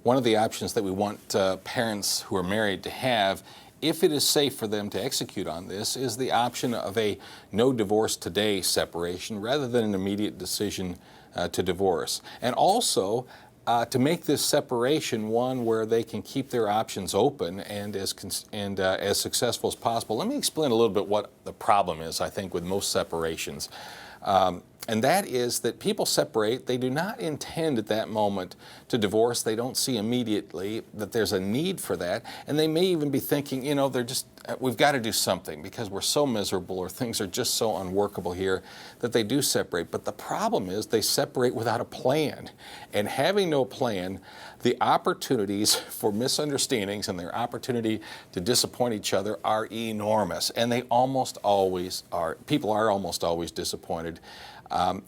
one of the options that we want parents who are married to have, if it is safe for them to execute on this, is the option of a no divorce today separation rather than an immediate decision to divorce. And also, to make this separation one where they can keep their options open and as successful as possible. Let me explain a little bit what the problem is, I think, with most separations. And that is that people separate. They do not intend at that moment to divorce. They don't see immediately that there's a need for that. And they may even be thinking, we've got to do something because we're so miserable or things are just so unworkable here that they do separate. But the problem is they separate without a plan. And having no plan, the opportunities for misunderstandings and their opportunity to disappoint each other are enormous. And they almost always are. People are almost always disappointed.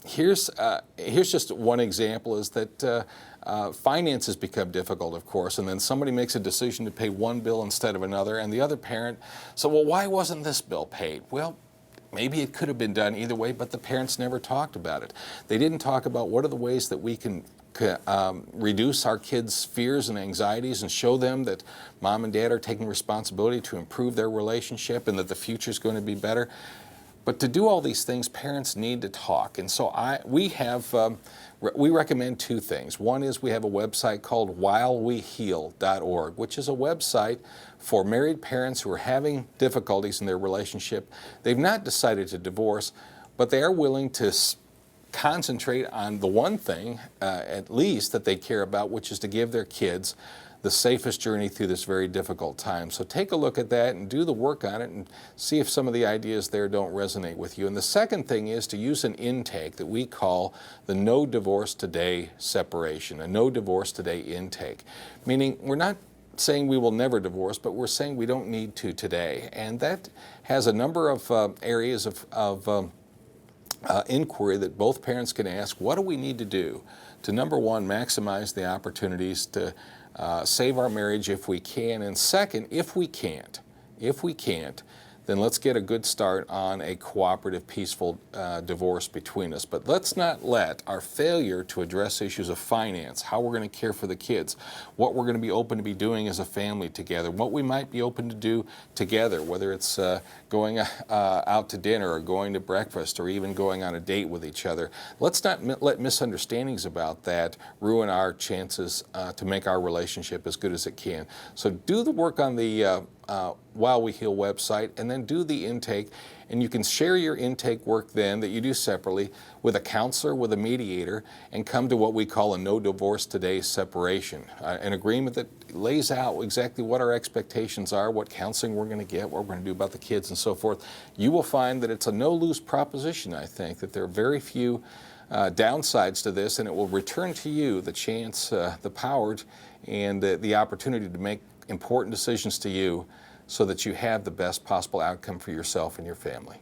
Here's just one example is that finances become difficult, of course, and then somebody makes a decision to pay one bill instead of another, and the other parent said, well, why wasn't this bill paid? Well, maybe it could have been done either way, but the parents never talked about it. They didn't talk about what are the ways that we can reduce our kids' fears and anxieties and show them that mom and dad are taking responsibility to improve their relationship and that the future is going to be better. But to do all these things, parents need to talk. And so we recommend two things. One is we have a website called whileweheal.org, which is a website for married parents who are having difficulties in their relationship. They've not decided to divorce, but they are willing to concentrate on the one thing, at least, that they care about, which is to give their kids the safest journey through this very difficult time. So take a look at that and do the work on it and see if some of the ideas there don't resonate with you. And the second thing is to use an intake that we call the No Divorce Today separation, a No Divorce Today intake, meaning we're not saying we will never divorce, but we're saying we don't need to today. And that has a number of areas of inquiry that both parents can ask. What do we need to do to, number one, maximize the opportunities to save our marriage if we can, and second, if we can't, then let's get a good start on a cooperative, peaceful divorce between us. But let's not let our failure to address issues of finance, how we're going to care for the kids, what we're going to be open to be doing as a family together, what we might be open to do together, whether it's going out to dinner or going to breakfast or even going on a date with each other. Let's not let misunderstandings about that ruin our chances to make our relationship as good as it can. So do the work on the While We Heal website, and then do the intake, and you can share your intake work then that you do separately with a counselor, with a mediator, and come to what we call a No Divorce Today separation, an agreement that lays out exactly what our expectations are, what counseling we're going to get, what we're going to do about the kids and so forth. You will find that it's a no-lose proposition, I think, that there are very few downsides to this, and it will return to you the chance, the power, and the opportunity to make important decisions to you so that you have the best possible outcome for yourself and your family.